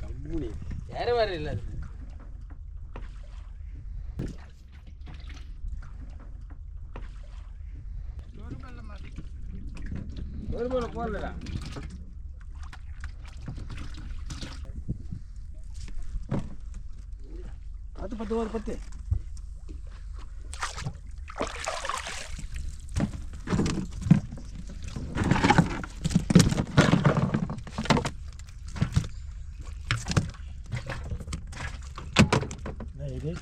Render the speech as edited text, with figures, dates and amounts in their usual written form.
கம்முனி வேற வேற இல்லை ஒரு போல போடலடா அது 10 ஒரு 10 இது